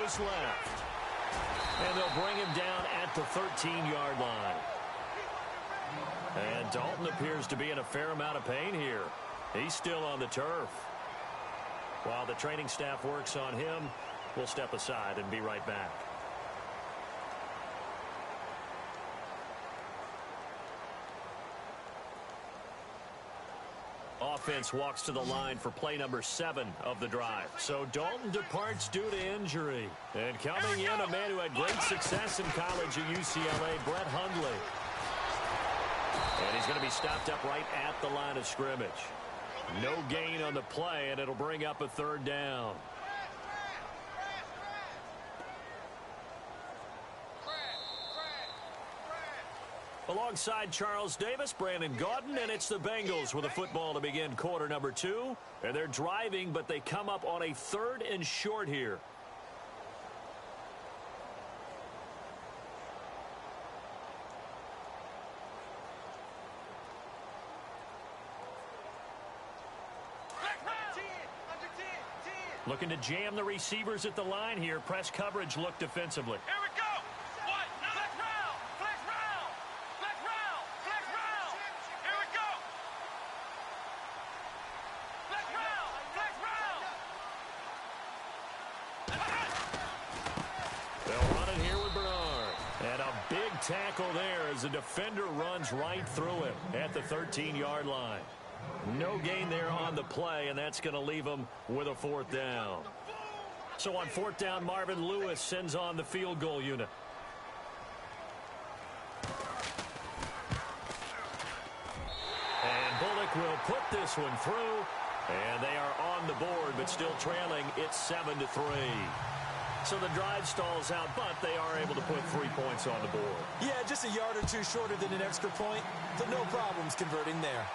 goes left. And they'll bring him down at the 13-yard line. And Dalton appears to be in a fair amount of pain here. He's still on the turf. While the training staff works on him, we'll step aside and be right back. Offense walks to the line for play number 7 of the drive. So Dalton departs due to injury. And coming in, a man who had great success in college at UCLA, Brett Hundley. And he's going to be stopped up right at the line of scrimmage. No gain on the play, and it'll bring up a 3rd down. Alongside Charles Davis, Brandon Gaudin, and it's the Bengals with a football to begin quarter number 2. And they're driving, but they come up on a 3rd and short here. Looking to jam the receivers at the line here. Press coverage look defensively. Here we go. What? Flex round. Flex round. Flex round. Flex round. Here we go. Flex round. Flex round. They'll run it here with Bernard. And a big tackle there as the defender runs right through him at the 13-yard line. No gain there on the play, and that's going to leave them with a 4th down. So on 4th down, Marvin Lewis sends on the field goal unit. And Bullock will put this one through, and they are on the board, but still trailing. It's 7-3. So the drive stalls out, but they are able to put 3 points on the board. Yeah, just a yard or two shorter than an extra point, so no problems converting there.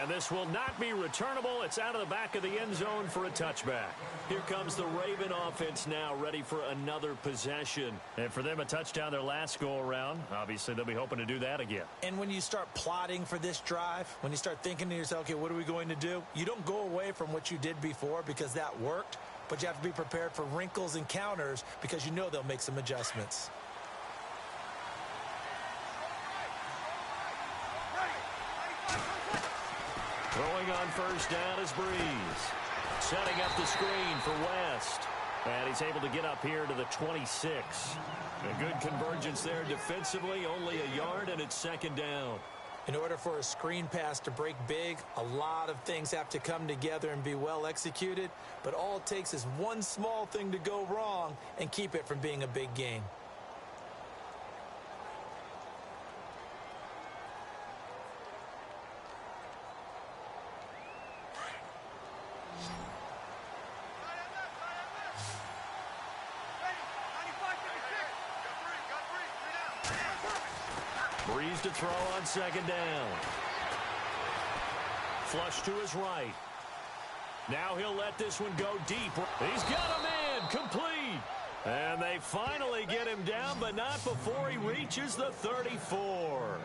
And this will not be returnable. It's out of the back of the end zone for a touchback. Here comes the Raven offense now, ready for another possession. And for them, a touchdown their last go-around. Obviously, they'll be hoping to do that again. And when you start plotting for this drive, when you start thinking to yourself, okay, what are we going to do? You don't go away from what you did before because that worked, but you have to be prepared for wrinkles and counters because you know they'll make some adjustments. Throwing on 1st down is Breeze. Setting up the screen for West. And he's able to get up here to the 26. A good convergence there defensively, only a yard, and it's 2nd down. In order for a screen pass to break big, a lot of things have to come together and be well executed. But all it takes is one small thing to go wrong and keep it from being a big gain. Breeze to throw on 2nd down. Flush to his right. Now he'll let this one go deep. He's got a man complete. And they finally get him down, but not before he reaches the 34.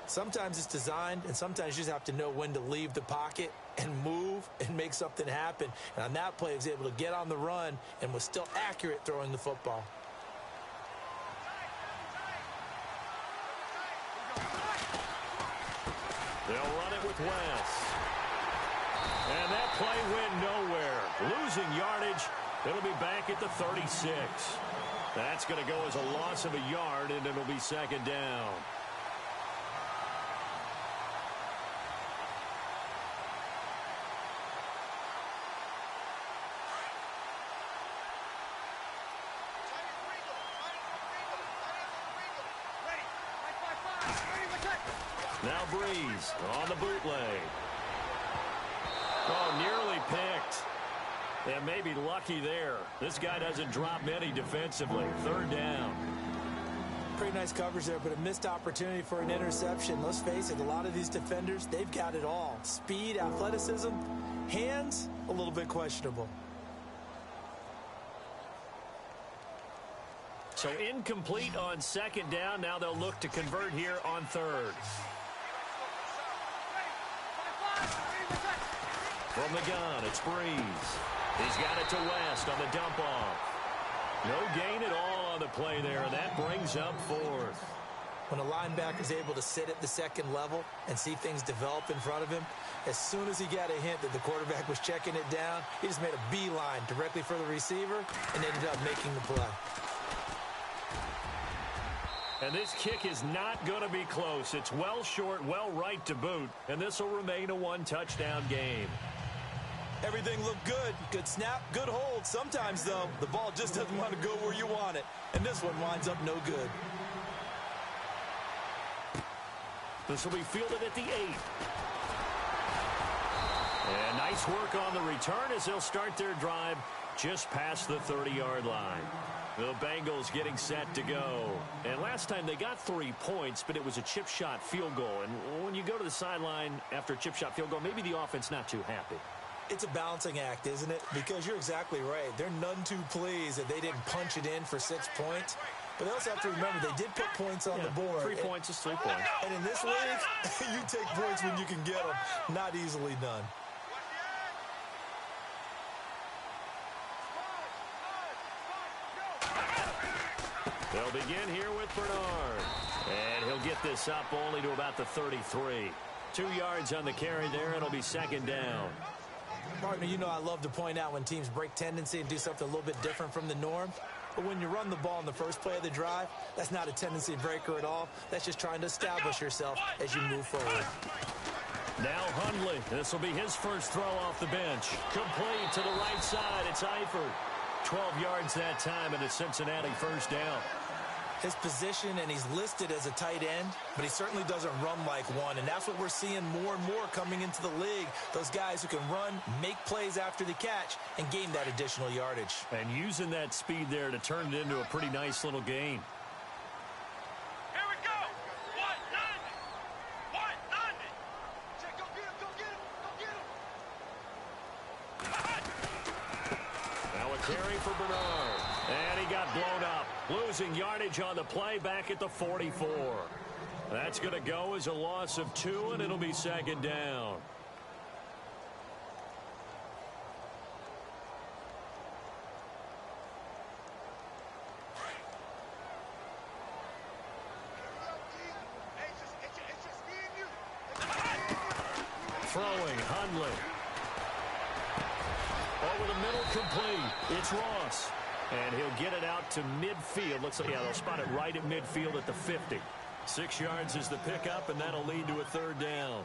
Sometimes it's designed, and sometimes you just have to know when to leave the pocket and move and make something happen. And on that play, he was able to get on the run and was still accurate throwing the football. They'll run it with West. And that play went nowhere. Losing yardage. It'll be back at the 36. That's going to go as a loss of a yard, and it'll be 2nd down. Now Breeze on the bootleg. Oh, nearly picked. And maybe lucky there. This guy doesn't drop many defensively. 3rd down. Pretty nice coverage there, but a missed opportunity for an interception. Let's face it, a lot of these defenders, they've got it all. Speed, athleticism, hands, a little bit questionable. So incomplete on 2nd down. Now they'll look to convert here on 3rd. From the gun, it's Breeze. He's got it to West on the dump off. No gain at all on the play there, and that brings up fourth. When a linebacker is able to sit at the second level and see things develop in front of him, as soon as he got a hint that the quarterback was checking it down, he just made a beeline directly for the receiver and ended up making the play. And this kick is not going to be close. It's well short, well right to boot, and this will remain a one-touchdown game. Everything looked good. Good snap, good hold. Sometimes, though, the ball just doesn't want to go where you want it, and this one winds up no good. This will be fielded at the 8. And nice work on the return as they'll start their drive just past the 30-yard line. The Bengals getting set to go. And last time they got 3 points, but it was a chip shot field goal. And when you go to the sideline after a chip shot field goal, maybe the offense not too happy. It's a balancing act, isn't it? Because you're exactly right. They're none too pleased that they didn't punch it in for 6 points. But they also have to remember they did put points on the board. 3 points is 3 points. And in this league, you take points when you can get them. Not easily done. They'll begin here with Bernard. And he'll get this up only to about the 33. 2 yards on the carry there, and it'll be second down. Partner, you know I love to point out when teams break tendency and do something a little bit different from the norm. But when you run the ball in the first play of the drive, that's not a tendency breaker at all. That's just trying to establish yourself as you move forward. Now Hundley. This will be his first throw off the bench. Complete to the right side. It's Eifert. 12 yards that time, and a Cincinnati first down. His position, and he's listed as a tight end, but he certainly doesn't run like one, and that's what we're seeing more and more coming into the league. Those guys who can run, make plays after the catch, and gain that additional yardage. And using that speed there to turn it into a pretty nice little gain. Here we go. 190. 190. Go get him. Go get him. Go get him. Now a carry for Bernard. And he got blown up. Losing yardage on the play back at the 44. That's going to go as a loss of 2, and it'll be second down. Throwing, Hundley. Over the middle, complete. It's Ross. And he'll get it out to midfield. Looks like, yeah, they'll spot it right at midfield at the 50. 6 yards is the pickup, and that'll lead to a third down.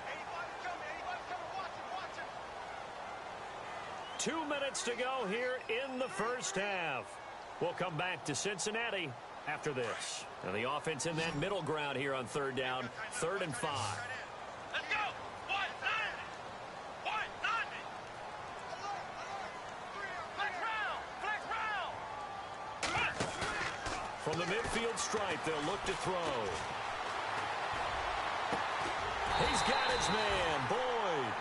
Anybody coming, watch him. 2 minutes to go here in the first half. We'll come back to Cincinnati after this. And the offense in that middle ground here on third down, 3rd and 5. Let's go. 190. 190. Flex round. From the midfield stripe, they'll look to throw. He's got his man, Boyd.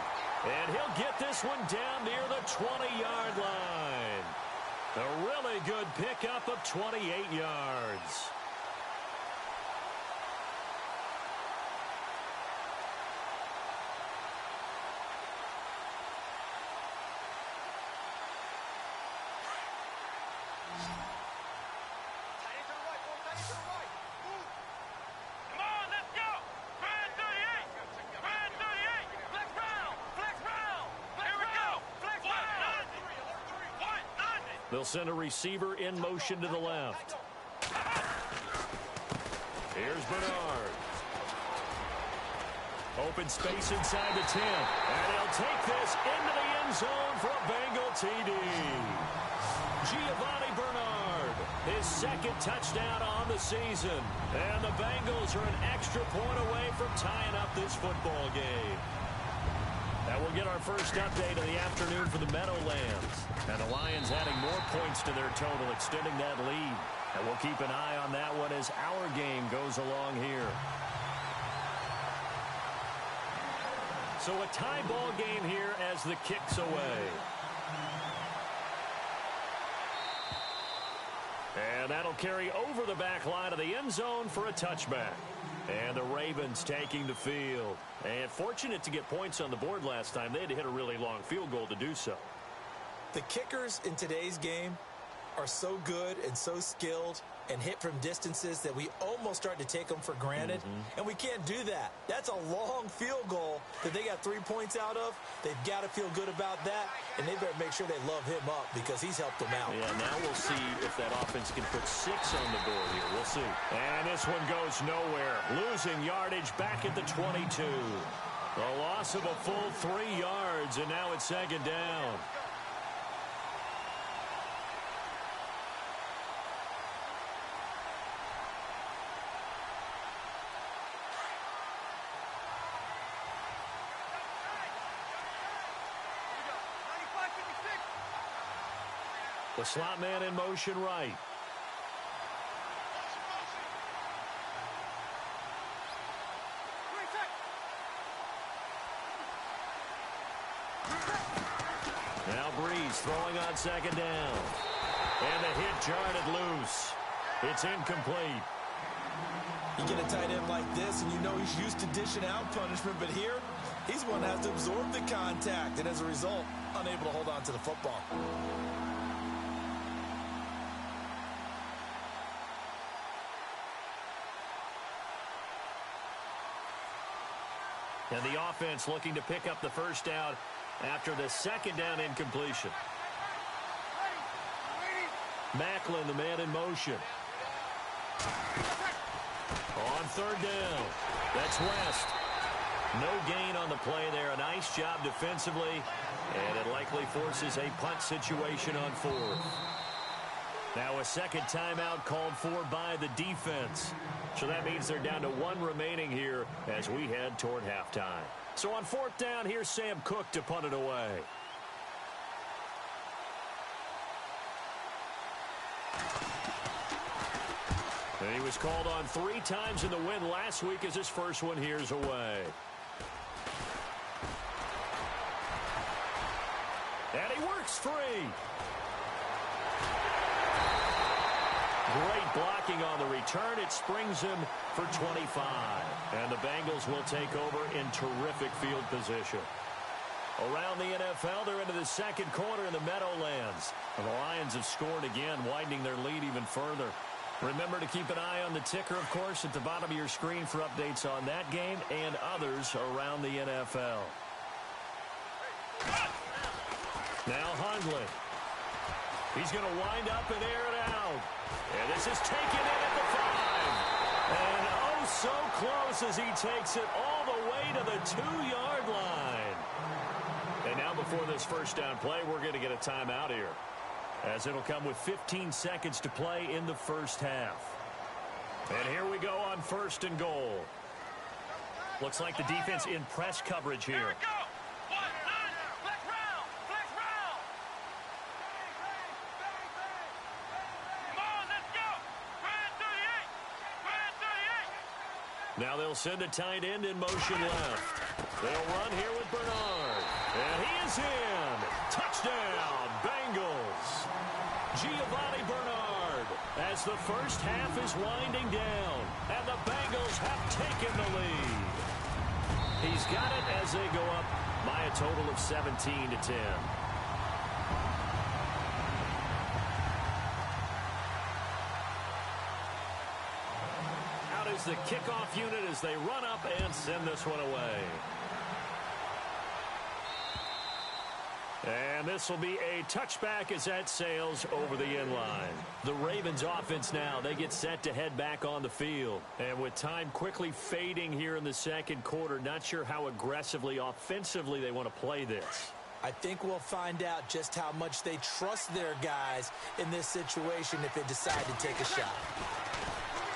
And he'll get this one down near the 20-yard line. A really good pickup of 28 yards. Come on, let's go. Brand 38. Brand 38. Flex round. Here we go. Flex round. 190. They'll send a receiver in motion to the left. Here's Bernard. Open space inside the 10. And he'll take this into the end zone for a Bengal TD. Giovanni Bernard, his second touchdown on the season. And the Bengals are an extra point away from tying up this football game. And we'll get our first update of the afternoon for the Meadowlands. And the Lions adding more points to their total, extending that lead. And we'll keep an eye on that one as our game goes along here. So a tie ball game here as the kick's away. And that'll carry over the back line of the end zone for a touchback. And the Ravens taking the field. And fortunate to get points on the board last time. They had to hit a really long field goal to do so. The kickers in today's game are so good and so skilled and hit from distances that we almost start to take them for granted. And we can't do that. That's a long field goal that they got 3 points out of. They've got to feel good about that, and they better make sure they love him up because he's helped them out. Yeah, now we'll see if that offense can put 6 on the board here. We'll see. And this one goes nowhere. Losing yardage back at the 22. A loss of a full 3 yards, and now it's second down. The slot man in motion right. Now Breeze throwing on second down. And the hit jarred it loose. It's incomplete. You get a tight end like this, and you know he's used to dishing out punishment, but here, he's one that has to absorb the contact, and as a result, unable to hold on to the football. And the offense looking to pick up the first down after the second down incompletion. Macklin, the man in motion. On third down. That's West. No gain on the play there. A nice job defensively. And it likely forces a punt situation on fourth. Now a second timeout called for by the defense. So that means they're down to 1 remaining here as we head toward halftime. So on fourth down, here's Sam Cook to punt it away. And he was called on 3 times in the win last week as his first one here's away. And he works free. Great blocking on the return. It springs him for 25. And the Bengals will take over in terrific field position. Around the NFL, they're into the second quarter in the Meadowlands. And the Lions have scored again, widening their lead even further. Remember to keep an eye on the ticker, of course, at the bottom of your screen for updates on that game and others around the NFL. Now Hundley. He's going to wind up and air it out. And this is taken in at the 5. And oh, so close as he takes it all the way to the 2-yard line. And now before this first down play, we're going to get a timeout here, as it'll come with 15 seconds to play in the first half. And here we go on first and goal. Looks like the defense in press coverage here. Here we go. 1, 9, flex round, flex round. Come on, let's go. Grand 38, grand 38. Now they'll send a tight end in motion left. They'll run here with Bernard. And he is in. Touchdown, Bengals. Giovanni Bernard as the first half is winding down. And the Bengals have taken the lead. He's got it as they go up by a total of 17-10. Out is the kickoff unit as they run up and send this one away. And this will be a touchback as that sails over the end line. The Ravens offense now, they get set to head back on the field. And with time quickly fading here in the second quarter, not sure how aggressively, offensively they want to play this. I think we'll find out just how much they trust their guys in this situation if they decide to take a shot.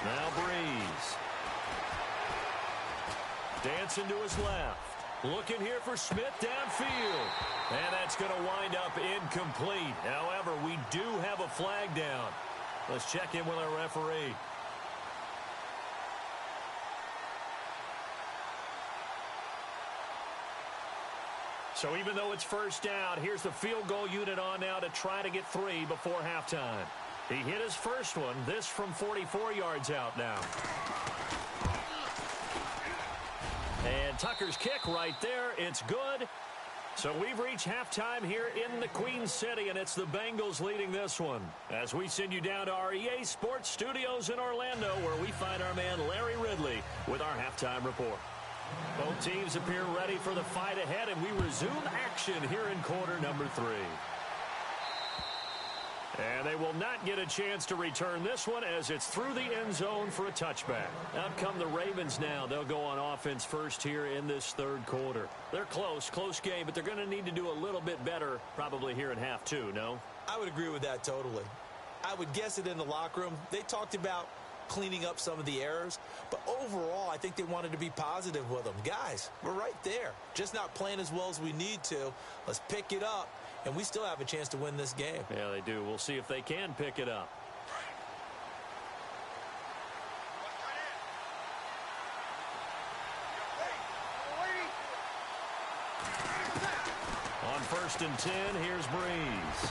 Now Breeze. Dancing to his left. Looking here for Smith downfield. And that's going to wind up incomplete. However, we do have a flag down. Let's check in with our referee. So even though it's first down, here's the field goal unit on now to try to get 3 before halftime. He hit his first one. This from 44 yards out now. And Tucker's kick right there. It's good. So we've reached halftime here in the Queen City, and it's the Bengals leading this one. As we send you down to our EA Sports Studios in Orlando, where we find our man Larry Ridley with our halftime report. Both teams appear ready for the fight ahead, and we resume action here in quarter number 3. And they will not get a chance to return this one as it's through the end zone for a touchback. Out come the Ravens now. They'll go on offense first here in this third quarter. They're close game, but they're going to need to do a little bit better probably here in half 2, no? I would agree with that totally. I would guess it in the locker room. They talked about cleaning up some of the errors, but overall, I think they wanted to be positive with them. Guys, we're right there. Just not playing as well as we need to. Let's pick it up. And we still have a chance to win this game. Yeah, they do. We'll see if they can pick it up. On 1st and 10, here's Breeze.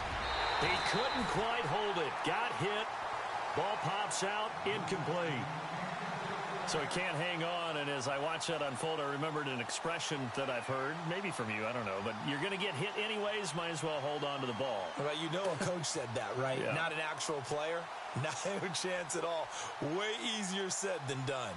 He couldn't quite hold it. Got hit. Ball pops out. Incomplete. So he can't hang on, and as I watch that unfold, I remembered an expression that I've heard, maybe from you, I don't know, but you're going to get hit anyways, might as well hold on to the ball. Well, you know a coach said that, right? Yeah. Not an actual player. Not a chance at all. Way easier said than done.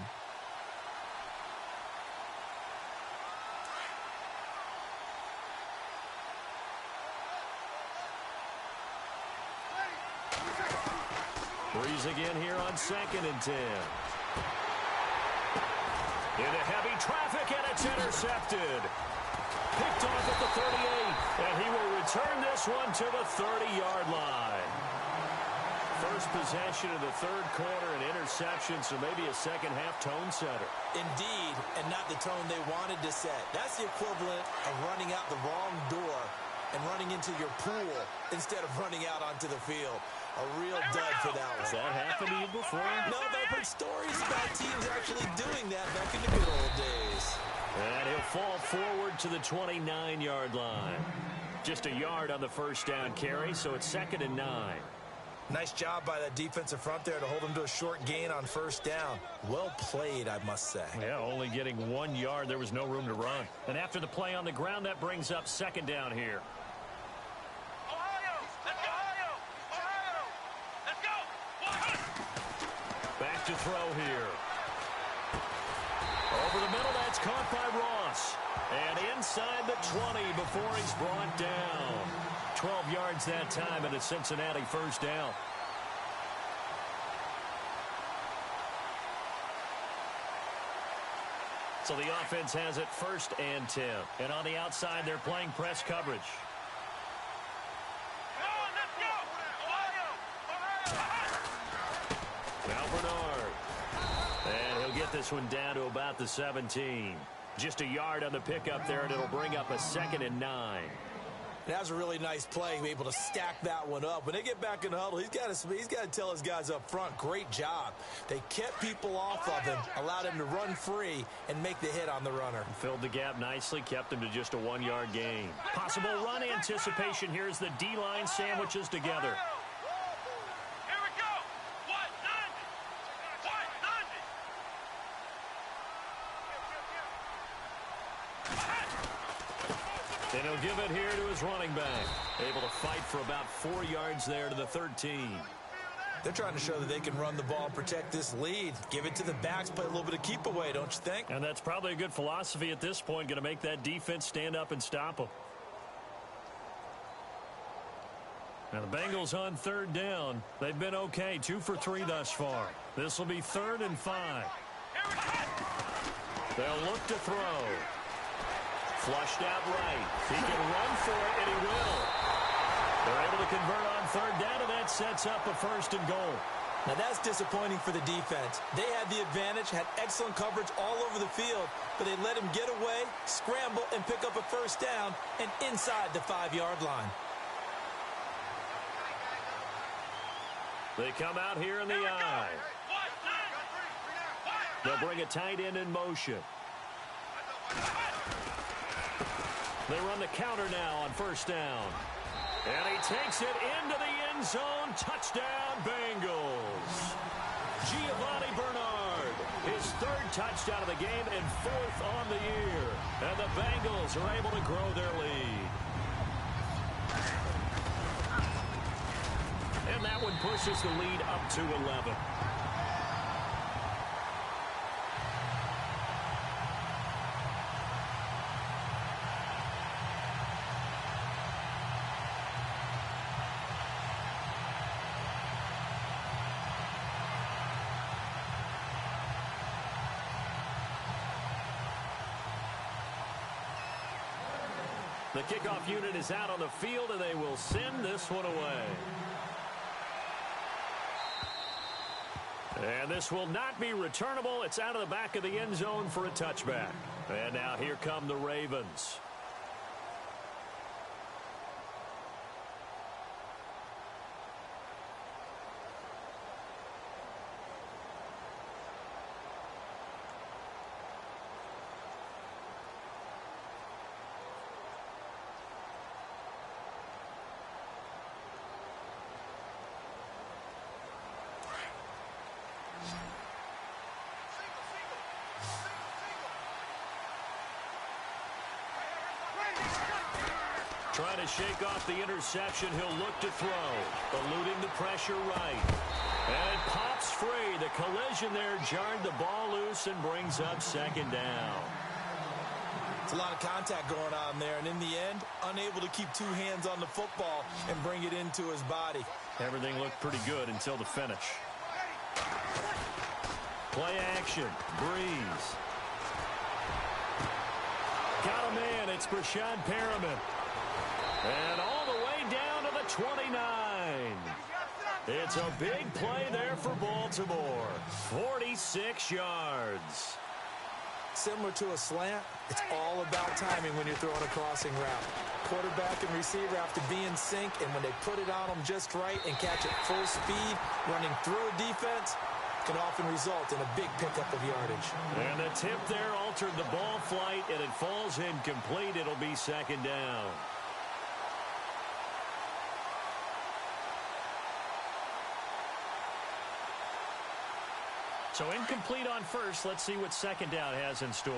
Breeze again here on 2nd and 10. Into heavy traffic, and it's intercepted. Picked off at the 38, and he will return this one to the 30-yard line. First possession of the third quarter, an interception, so maybe a second-half tone setter. Indeed, and not the tone they wanted to set. That's the equivalent of running out the wrong door and running into your pool instead of running out onto the field. A real dud for that one. Has that happened to you before? No, but I've heard stories about teams actually doing that back in the good old days. And he'll fall forward to the 29-yard line. Just a yard on the first down carry, so it's 2nd and 9. Nice job by that defensive front there to hold him to a short gain on first down. Well played, I must say. Yeah, only getting 1 yard. There was no room to run. And after the play on the ground, that brings up 2nd down here. Back to throw here. Over the middle, that's caught by Ross. And inside the 20 before he's brought down. 12 yards that time, and a Cincinnati first down. So the offense has it 1st and 10. And on the outside, they're playing press coverage. This one down to about the 17. Just a yard on the pickup there, and it'll bring up a 2nd and 9. That was a really nice play, able to stack that one up. When they get back in the huddle, he's got to tell his guys up front, great job. They kept people off of him, allowed him to run free and make the hit on the runner. Filled the gap nicely, kept him to just a 1-yard gain. Possible run anticipation here as the D-line sandwiches together. And he'll give it here to his running back. Able to fight for about 4 yards there to the 13. They're trying to show that they can run the ball, protect this lead. Give it to the backs, play a little bit of keep away, don't you think? And that's probably a good philosophy at this point, going to make that defense stand up and stop them. Now the Bengals on 3rd down. They've been okay, 2 for 3 thus far. This will be 3rd and 5. They'll look to throw. Flushed out right. He can run for it, and he will. They're able to convert on 3rd down, and that sets up a 1st and goal. Now that's disappointing for the defense. They had the advantage, had excellent coverage all over the field, but they let him get away, scramble, and pick up a 1st down, and inside the 5-yard line. They come out here in the eye. They'll bring a tight end in motion. They run the counter now on 1st down. And he takes it into the end zone. Touchdown, Bengals. Giovanni Bernard, his third touchdown of the game and fourth on the year. And the Bengals are able to grow their lead. And that one pushes the lead up to 11. The kickoff unit is out on the field, and they will send this one away. And this will not be returnable. It's out of the back of the end zone for a touchback. And now here come the Ravens. Trying to shake off the interception. He'll look to throw. Eluding the pressure right. And it pops free. The collision there jarred the ball loose and brings up second down. It's a lot of contact going on there, and in the end, unable to keep two hands on the football and bring it into his body. Everything looked pretty good until the finish. Play action. Breeze. Got a man. It's Brashad Perriman. And all the way down to the 29. It's a big play there for Baltimore. 46 yards. Similar to a slant, it's all about timing when you're throwing a crossing route. Quarterback and receiver have to be in sync, and when they put it on them just right and catch it full speed, running through a defense, can often result in a big pickup of yardage. And the tip there altered the ball flight, and it falls incomplete. It'll be second down. So incomplete on first. Let's see what second down has in store.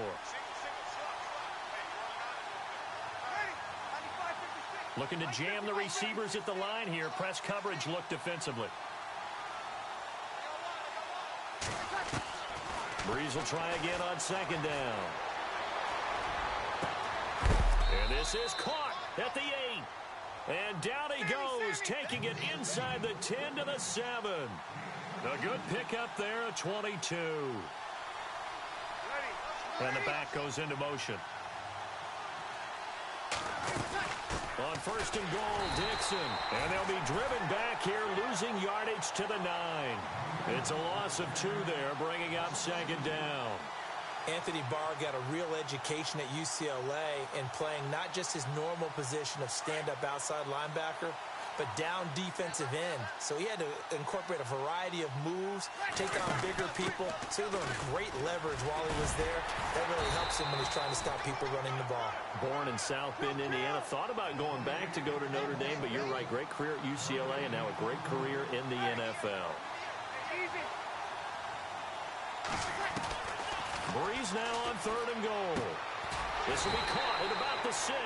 Looking to jam the receivers at the line here. Press coverage look defensively. Breeze will try again on second down. And this is caught at the 8. And down he goes, taking it inside the 10 to the 7. A good pickup there, a 22. And the back goes into motion. On first and goal, Dixon. And they'll be driven back here, losing yardage to the 9. It's a loss of 2 there, bringing up second down. Anthony Barr got a real education at UCLA in playing not just his normal position of stand-up outside linebacker, but down defensive end. So he had to incorporate a variety of moves, take on bigger people. So he learned great leverage while he was there. That really helps him when he's trying to stop people running the ball. Born in South Bend, Indiana. Thought about going back to go to Notre Dame, but you're right. Great career at UCLA and now a great career in the NFL. Breeze now on third and goal. This will be caught at about the 6.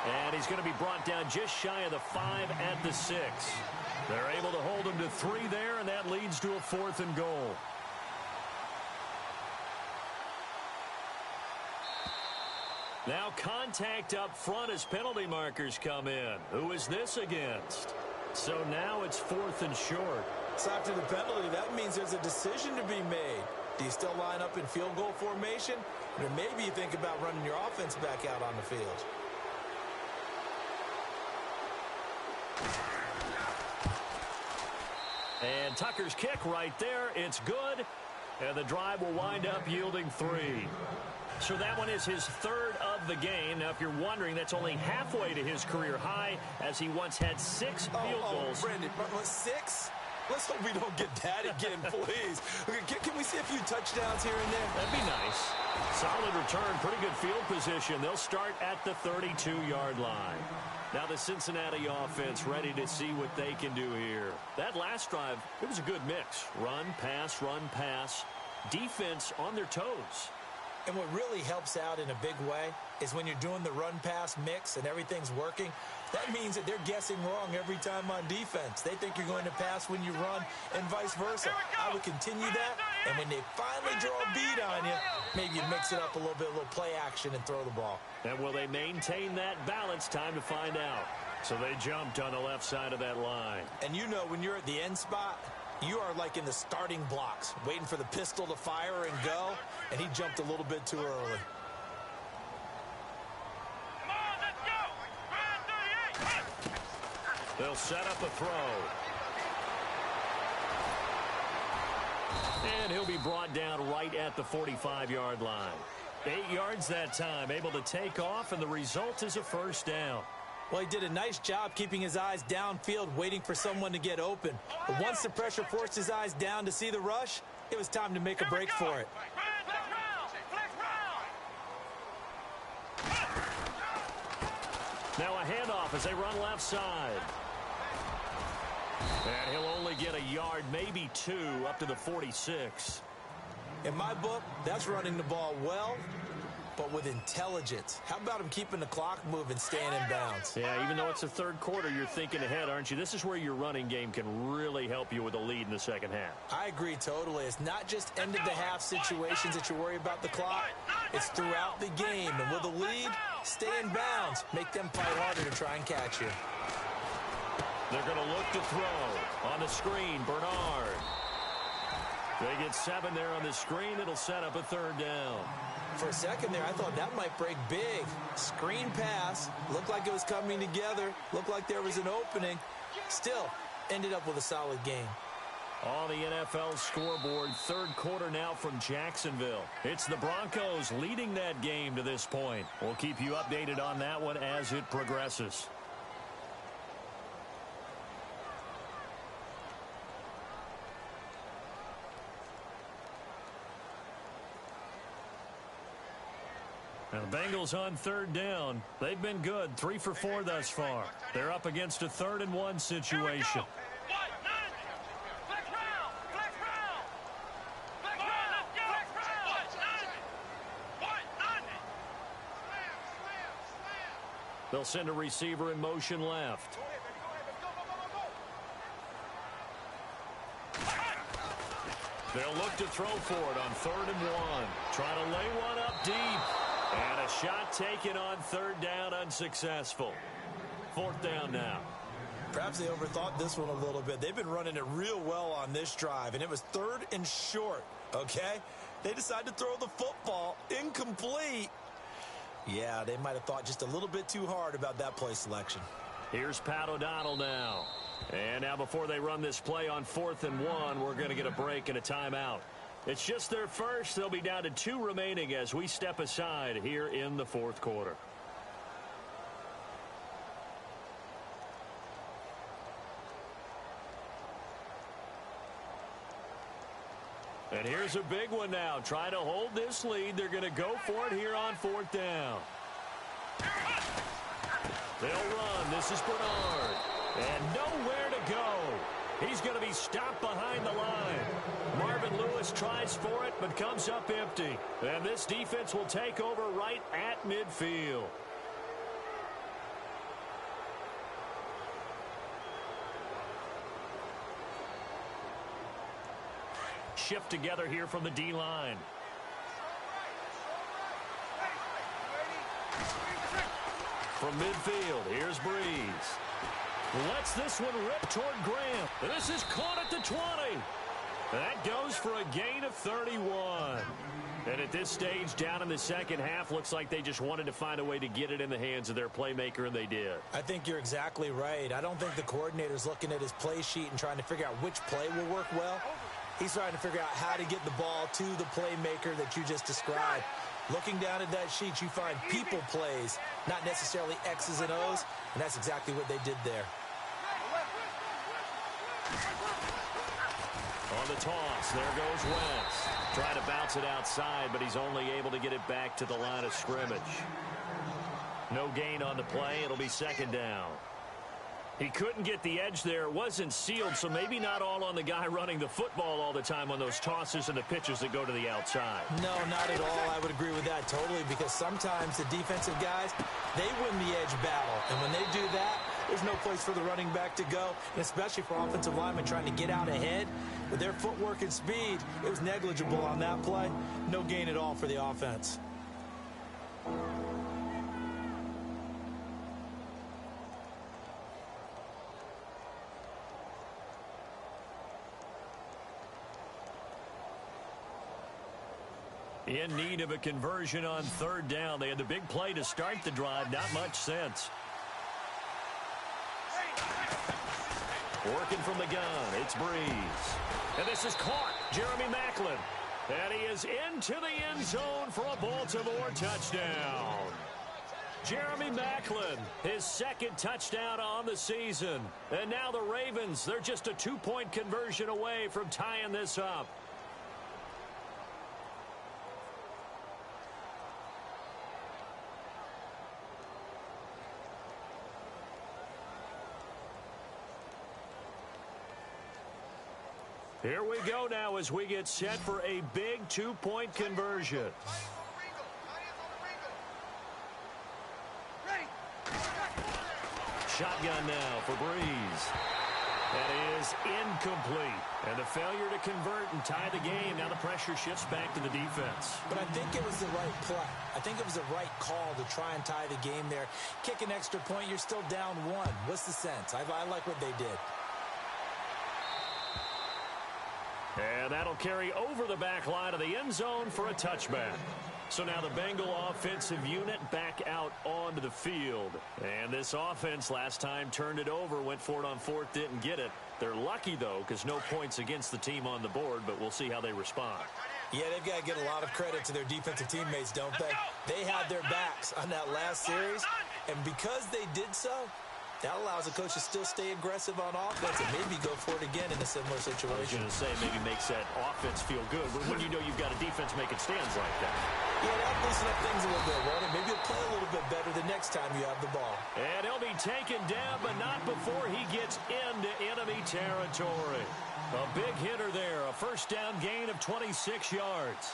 And he's going to be brought down just shy of the 5 at the 6. They're able to hold him to 3 there, and that leads to a 4th and goal. Now contact up front as penalty markers come in. Who is this against? So now it's 4th and short. So after the penalty, that means there's a decision to be made. Do you still line up in field goal formation? Or maybe you think about running your offense back out on the field. And Tucker's kick right there. It's good. And the drive will wind up yielding 3. So that one is his 3rd of the game. Now, if you're wondering, that's only halfway to his career high, as he once had 6 field goals. Brandon, 6? Let's hope we don't get that again, please. Can we see a few touchdowns here and there? That'd be nice. Solid return, pretty good field position. They'll start at the 32-yard line. Now the Cincinnati offense ready to see what they can do here. That last drive, it was a good mix. Run, pass, defense on their toes. And what really helps out in a big way is when you're doing the run-pass mix and everything's working, that means that they're guessing wrong every time on defense. They think you're going to pass when you run and vice versa. I would continue that, and when they finally draw a beat on you, maybe you mix it up a little bit, a little play action, and throw the ball. And will they maintain that balance? Time to find out. So they jumped on the left side of that line. And you know when you're at the end spot, you are like in the starting blocks, waiting for the pistol to fire and go, and he jumped a little bit too early. Come on, let's go! Run 38! They'll set up a throw. And he'll be brought down right at the 45-yard line. 8 yards that time, able to take off, and the result is a first down. Well, he did a nice job keeping his eyes downfield, waiting for someone to get open. But once the pressure forced his eyes down to see the rush, it was time to make a break for it. Now a handoff as they run left side. And he'll only get a yard, maybe 2, up to the 46. In my book, that's running the ball well, but with intelligence. How about him keeping the clock moving, staying in bounds? Yeah, even though it's the third quarter, you're thinking ahead, aren't you? This is where your running game can really help you with a lead in the second half. I agree totally. It's not just end-of-the-half situations that you worry about the clock. It's throughout the game. And with a lead, stay in bounds. Make them fight harder to try and catch you. They're going to look to throw. On the screen, Bernard. They get 7 there on the screen. It'll set up a third down. For a second there, I thought that might break big. Screen pass. Looked like it was coming together. Looked like there was an opening. Still, ended up with a solid game. On the NFL scoreboard, third quarter now from Jacksonville. It's the Broncos leading that game to this point. We'll keep you updated on that one as it progresses. Now the Bengals on third down. They've been good, 3 for 4 thus far. They're up against a 3rd and 1 situation. They'll send a receiver in motion left. They'll look to throw for it on 3rd and 1. Trying to lay one up deep. And a shot taken on 3rd down, unsuccessful. 4th down now. Perhaps they overthought this one a little bit. They've been running it real well on this drive, and it was 3rd and short, okay? They decided to throw the football incomplete. Yeah, they might have thought just a little bit too hard about that play selection. Here's Pat O'Donnell now. And now before they run this play on 4th and 1, we're going to get a break and a timeout. It's just their first. They'll be down to 2 remaining as we step aside here in the 4th quarter. And here's a big one now. Trying to hold this lead. They're going to go for it here on 4th down. They'll run. This is Bernard. And nowhere to go. He's going to be stopped behind the line. Marvin Lewis tries for it, but comes up empty. And this defense will take over right at midfield. Shift together here from the D-line. From midfield, here's Breeze. Lets this one rip toward Graham. This is caught at the 20. That goes for a gain of 31. And at this stage, down in the second half, looks like they just wanted to find a way to get it in the hands of their playmaker, and they did. I think you're exactly right. I don't think the coordinator's looking at his play sheet and trying to figure out which play will work well. He's trying to figure out how to get the ball to the playmaker that you just described. Looking down at that sheet, you find people plays, not necessarily X's and O's, and that's exactly what they did there. On the toss, there goes Wentz. Trying to bounce it outside, but he's only able to get it back to the line of scrimmage. No gain on the play. It'll be 2nd down. He couldn't get the edge there. It wasn't sealed, so maybe not all on the guy running the football all the time on those tosses and the pitches that go to the outside. No, not at all. I would agree with that totally, because sometimes the defensive guys, they win the edge battle. And when they do that, there's no place for the running back to go, and especially for offensive linemen trying to get out ahead. With their footwork and speed, it was negligible on that play. No gain at all for the offense. In need of a conversion on third down. They had the big play to start the drive. Not much sense. Working from the gun, it's Breeze. And this is caught. Jeremy Maclin. And he is into the end zone for a Baltimore touchdown. Jeremy Maclin, his second touchdown on the season. And now the Ravens, they're just a 2-point conversion away from tying this up. Here we go now as we get set for a big 2-point conversion. Shotgun now for Breeze. That is incomplete. And the failure to convert and tie the game. Now the pressure shifts back to the defense. But I think it was the right play. I think it was the right call to try and tie the game there. Kick an extra point, you're still down one. What's the sense? I like what they did. And that'll carry over the back line of the end zone for a touchback. So now the Bengal offensive unit back out onto the field. And this offense last time turned it over, went for it on fourth, didn't get it. They're lucky, though, because no points against the team on the board, but we'll see how they respond. Yeah, they've got to get a lot of credit to their defensive teammates, don't they? They had their backs on that last series, and because they did so, that allows the coach to still stay aggressive on offense and maybe go for it again in a similar situation. I was going to say, maybe makes that offense feel good, but when you know you've got a defense making stands like that. Yeah, that'll loosen up things a little bit, won't it? Maybe you'll play a little bit better the next time you have the ball. And he'll be taken down, but not before he gets into enemy territory. A big hitter there, a first down gain of 26 yards.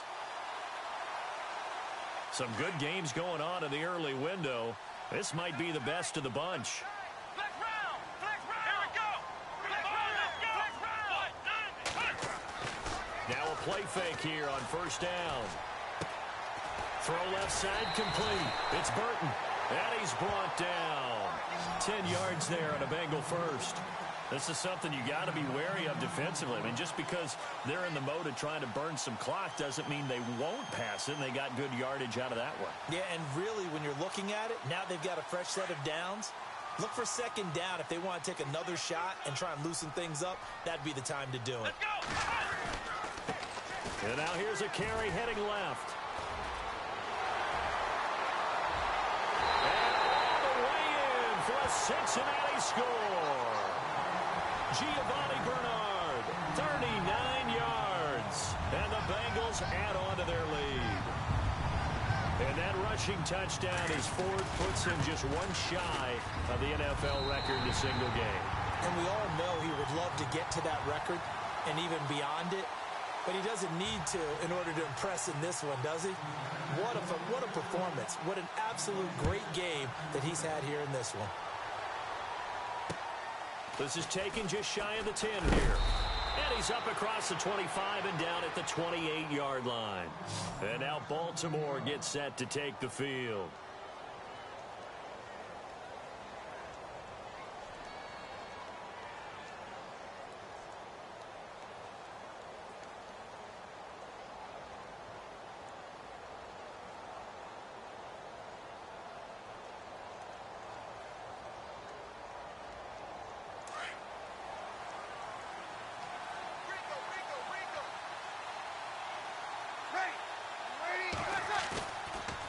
Some good games going on in the early window. This might be the best of the bunch. Now a play fake here on first down. Throw left side complete. It's Burton. And he's brought down. 10 yards there on a Bengal first. This is something you got to be wary of defensively. I mean, just because they're in the mode of trying to burn some clock doesn't mean they won't pass it. And they got good yardage out of that one. Yeah, and really, when you're looking at it, now they've got a fresh set of downs. Look for second down if they want to take another shot and try and loosen things up. That'd be the time to do it. And now here's a carry heading left. And all the way in for a Cincinnati score. Giovanni Bernard, 39 yards. And the Bengals add on to their lead. And that rushing touchdown as Ford puts him just one shy of the NFL record in a single game. And we all know he would love to get to that record and even beyond it. But he doesn't need to in order to impress in this one, does he? What a performance. What an absolute great game that he's had here in this one. This is taken just shy of the 10 here. And he's up across the 25 and down at the 28-yard line. And now Baltimore gets set to take the field.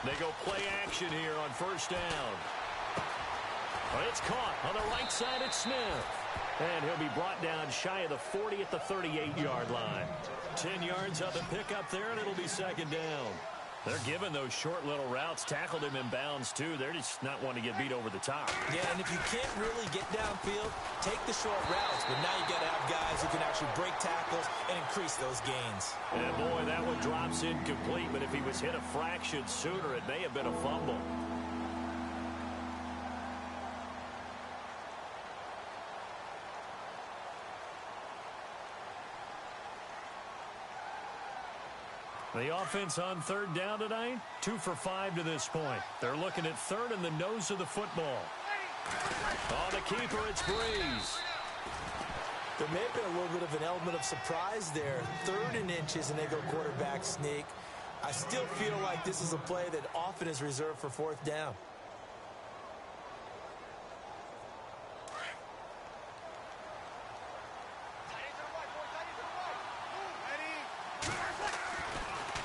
They go play action here on first down. It's caught on the right side at Smith. And he'll be brought down shy of the 40 at the 38-yard line. 10 yards on the pickup there, and it'll be second down. They're giving those short little routes. Tackled him in bounds, too. They're just not wanting to get beat over the top. Yeah, and if you can't really get downfield, take the short routes. But now you got to have guys who can actually break tackles and increase those gains. And, boy, that one drops incomplete. But if he was hit a fraction sooner, it may have been a fumble. The offense on third down tonight, 2 for 5 to this point. They're looking at third in the nose of the football. On the keeper, it's Breeze. There may have been a little bit of an element of surprise there. 3rd and inches, and they go quarterback sneak. I still feel like this is a play that often is reserved for 4th down.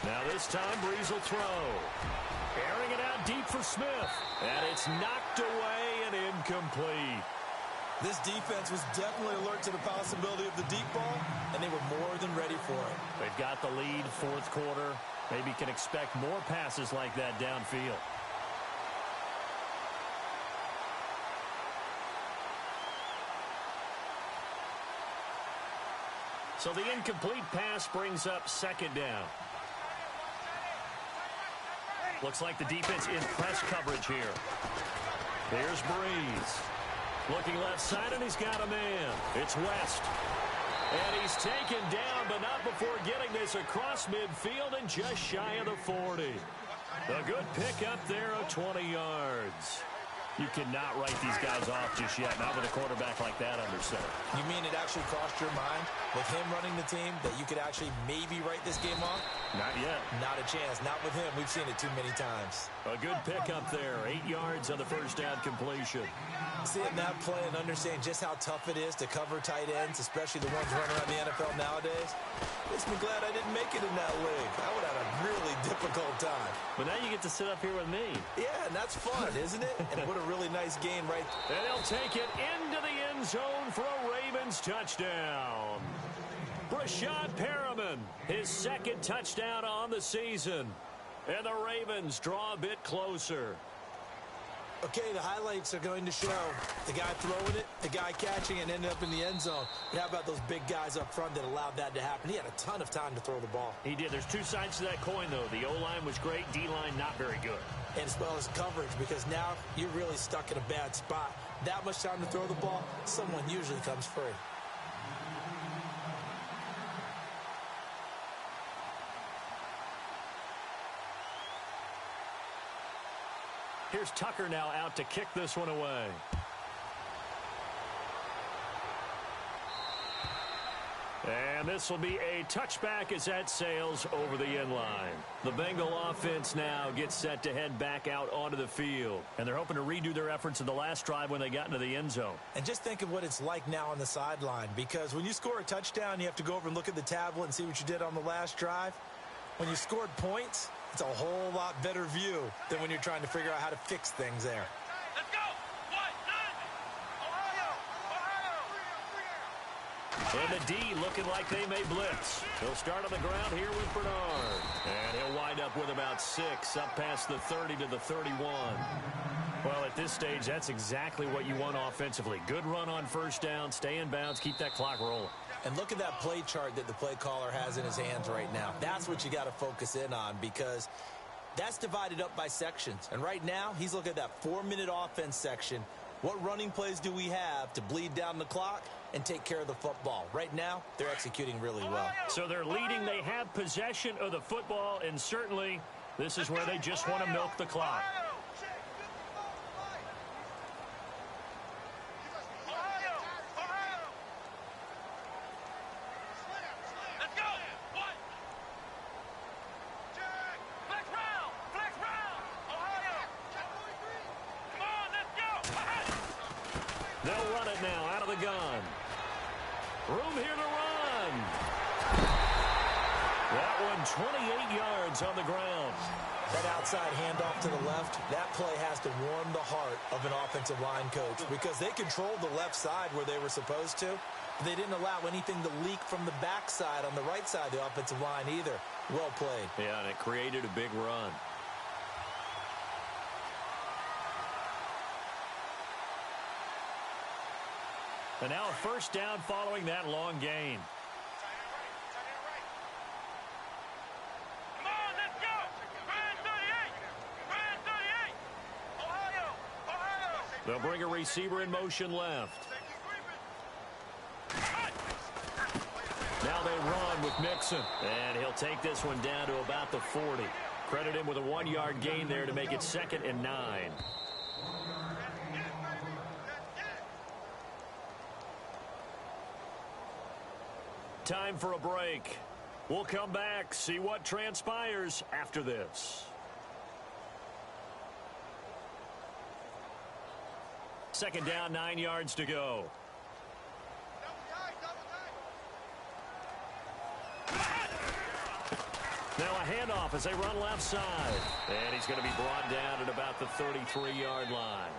Now this time, Breeze will throw. Airing it out deep for Smith. And it's knocked away and incomplete. This defense was definitely alert to the possibility of the deep ball, and they were more than ready for it. They've got the lead, 4th quarter. Maybe can expect more passes like that downfield. So the incomplete pass brings up 2nd down. Looks like the defense in press coverage here. Here's Breeze. Looking left side, and he's got a man. It's West. And he's taken down, but not before getting this across midfield and just shy of the 40. A good pick up there of 20 yards. You cannot write these guys off just yet, not with a quarterback like that under center. You mean it actually crossed your mind with him running the team that you could actually maybe write this game off? Not yet. Not a chance. Not with him. We've seen it too many times. A good pick up there. 8 yards on the first down completion. Seeing that play and understanding just how tough it is to cover tight ends, especially the ones running around the NFL nowadays, makes me glad I didn't make it in that league. I would have had a really difficult time. But now you get to sit up here with me. Yeah, and that's fun, isn't it? And what a really nice game right there. And he'll take it into the end zone for a Ravens touchdown. Brashad Perriman, his 2nd touchdown on the season. And the Ravens draw a bit closer. Okay, the highlights are going to show the guy throwing it, the guy catching it, and ended up in the end zone. But how about those big guys up front that allowed that to happen? He had a ton of time to throw the ball. He did. There's 2 sides to that coin, though. The O-line was great. D-line not very good. And as well as coverage, because now you're really stuck in a bad spot. That much time to throw the ball, someone usually comes free. Here's Tucker now out to kick this one away. And this will be a touchback as that sails over the end line. The Bengal offense now gets set to head back out onto the field. And they're hoping to redo their efforts in the last drive when they got into the end zone. And just think of what it's like now on the sideline, because when you score a touchdown, you have to go over and look at the tablet and see what you did on the last drive. When you scored points, it's a whole lot better view than when you're trying to figure out how to fix things there. Let's go! What? Ohio! And the D looking like they may blitz. He'll start on the ground here with Bernard. And he'll wind up with about 6, up past the 30 to the 31. Well, at this stage, that's exactly what you want offensively. Good run on first down, stay in bounds, keep that clock rolling. And look at that play chart that the play caller has in his hands right now. That's what you got to focus in on, because that's divided up by sections. And right now, he's looking at that 4-minute offense section. What running plays do we have to bleed down the clock and take care of the football? Right now, they're executing really well. So they're leading. They have possession of the football, and certainly this is where they just want to milk the clock. They'll run it now out of the gun. Room here to run. That one and 28 yards on the ground. That outside handoff to the left, that play has to warm the heart of an offensive line coach because they controlled the left side where they were supposed to. They didn't allow anything to leak from the backside on the right side of the offensive line either. Well played. Yeah, and it created a big run. And now a first down following that long gain. Come on, let's go! Brand 38! Brand 38! Ohio! Ohio! They'll bring a receiver in motion left. Now they run with Mixon. And he'll take this one down to about the 40. Credit him with a 1-yard gain there to make it 2nd and 9. Time for a break. We'll come back, see what transpires after this. Second down, 9 yards to go. Now a handoff as they run left side. And he's going to be brought down at about the 33-yard line.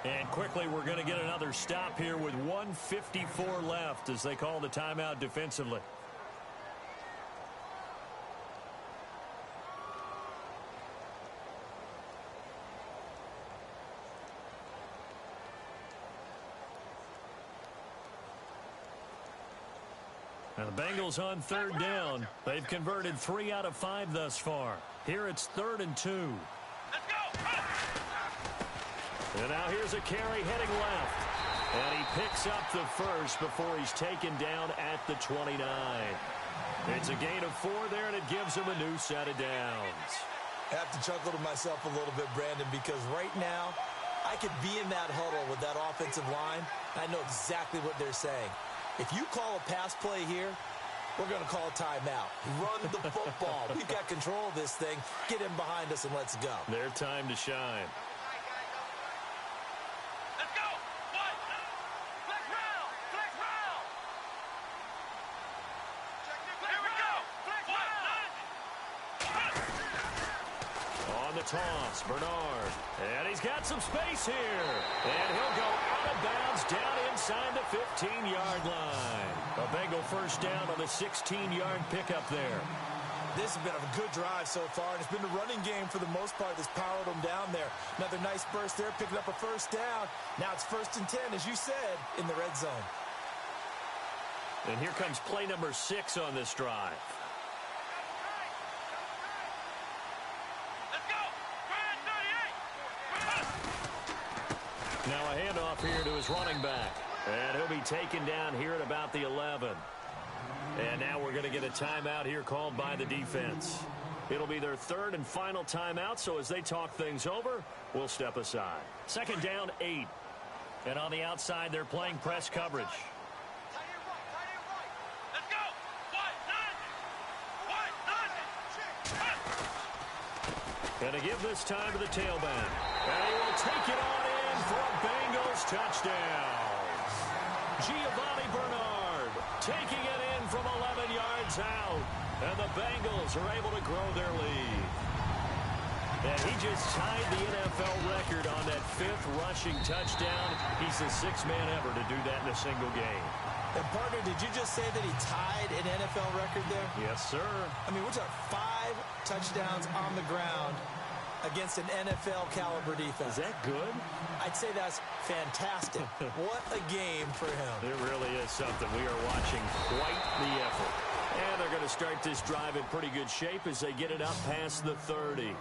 And quickly, we're going to get another stop here with 1:54 left as they call the timeout defensively. Now the Bengals on 3rd down. They've converted 3 out of 5 thus far. Here it's 3rd and 2. Let's go! And now here's a carry heading left. And he picks up the first before he's taken down at the 29. It's a gain of 4 there, and it gives him a new set of downs. I have to chuckle to myself a little bit, Brandon, because right now I could be in that huddle with that offensive line. I know exactly what they're saying. If you call a pass play here, we're going to call a timeout. Run the football. We've got control of this thing. Get him behind us and let's go. Their time to shine. Let's go! What? Flex round! Flex round! Here we go! Flex round! On the toss, Bernard. And he's got some space here. And he'll go out of bounds down inside the 15-yard line. A Bengal first down on the 16-yard pickup there. This has been a good drive so far, and it's been the running game for the most part that's powered them down there. Another nice burst there, picking up a first down. Now it's 1st and 10, as you said, in the red zone. And here comes play number 6 on this drive. Let's go! Brand 38! Now a handoff here to his running back. And he'll be taken down here at about the 11. And now we're going to get a timeout here called by the defense. It'll be their 3rd and final timeout, so as they talk things over, we'll step aside. 2nd down, 8. And on the outside, they're playing press coverage. Let's go! And to give this time to the tailback. And he will take it on in for a Bengals touchdown. Giovanni Bernard taking it in from 11 yards out. And the Bengals are able to grow their lead. And he just tied the NFL record on that 5th rushing touchdown. He's the 6th man ever to do that in a single game. And, partner, did you just say that he tied an NFL record there? Yes, sir. I mean, we're talking 5 touchdowns on the ground against an NFL-caliber defense. Is that good? I'd say that's fantastic. What a game for him. It really is something. We are watching quite the effort. And they're going to start this drive in pretty good shape as they get it up past the 30.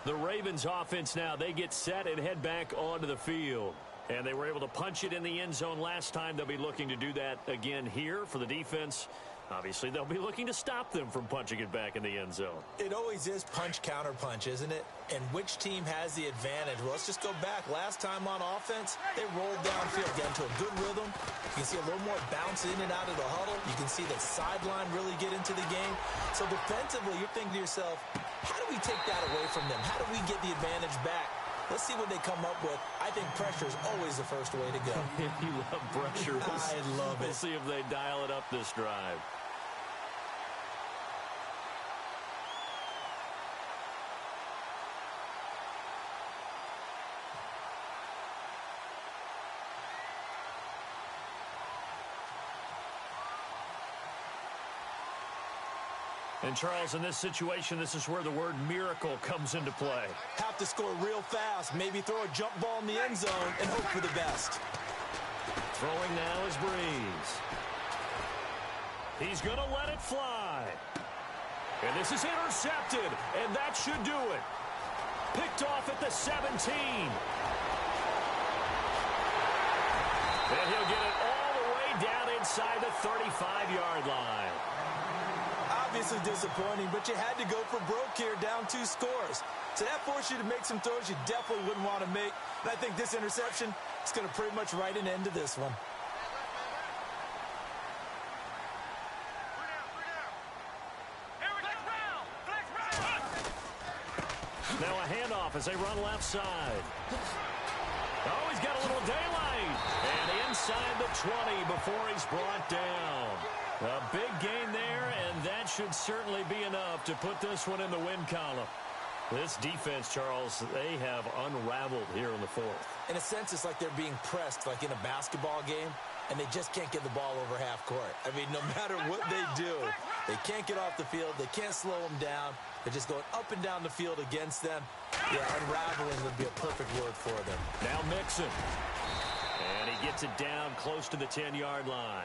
The Ravens offense now, they get set and head back onto the field. And they were able to punch it in the end zone last time. They'll be looking to do that again here for the defense. Obviously, they'll be looking to stop them from punching it back in the end zone. It always is punch, counter punch, isn't it? And which team has the advantage? Well, let's just go back. Last time on offense, they rolled downfield, got into a good rhythm. You can see a little more bounce in and out of the huddle. You can see the sideline really get into the game. So defensively, you're thinking to yourself, how do we take that away from them? How do we get the advantage back? Let's see what they come up with. I think pressure is always the first way to go. You love pressure. I love it. We'll see if they dial it up this drive. And, Charles, in this situation, this is where the word miracle comes into play. Have to score real fast, maybe throw a jump ball in the end zone and hope for the best. Throwing now is Breeze. He's going to let it fly. And this is intercepted, and that should do it. Picked off at the 17. And he'll get it all the way down inside the 35-yard line. Obviously disappointing, but you had to go for broke here, down 2 scores. So that forced you to make some throws you definitely wouldn't want to make. And I think this interception is going to pretty much write an end to this one. Now a handoff as they run left side. Oh, he's got a little daylight. And inside the 20 before he's brought down. A big gain there, and that should certainly be enough to put this one in the win column. This defense, Charles, they have unraveled here in the fourth. In a sense, it's like they're being pressed, like in a basketball game, and they just can't get the ball over half court. I mean, no matter what they do, they can't get off the field. They can't slow them down. They're just going up and down the field against them. Yeah, unraveling would be a perfect word for them. Now Mixon. And he gets it down close to the 10-yard line.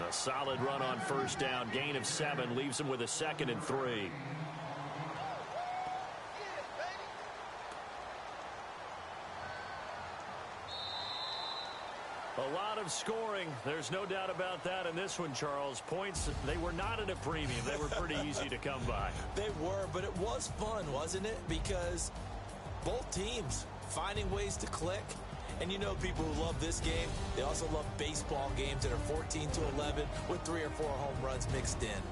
A solid run on first down. Gain of 7 leaves him with a 2nd and 3. A lot of scoring. There's no doubt about that in this one, Charles. Points, they were not at a premium. They were pretty easy to come by. They were, but it was fun, wasn't it? Because both teams finding ways to click. And you know people who love this game, they also love baseball games that are 14-11 with 3 or 4 home runs mixed in.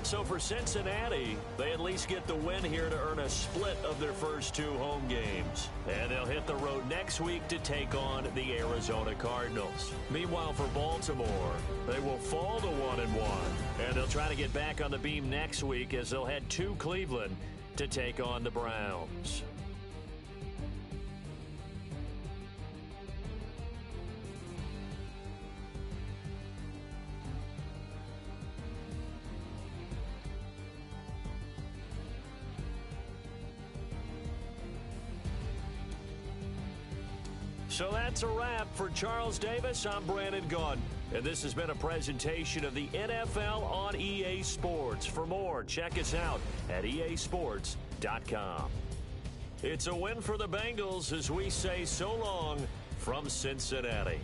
So for Cincinnati, they at least get the win here to earn a split of their first 2 home games. And they'll hit the road next week to take on the Arizona Cardinals. Meanwhile, for Baltimore, they will fall to 1-1. And they'll try to get back on the beam next week as they'll head to Cleveland to take on the Browns. So that's a wrap for Charles Davis. I'm Brandon Gaudin, and this has been a presentation of the NFL on EA Sports. For more, check us out at easports.com. It's a win for the Bengals as we say so long from Cincinnati.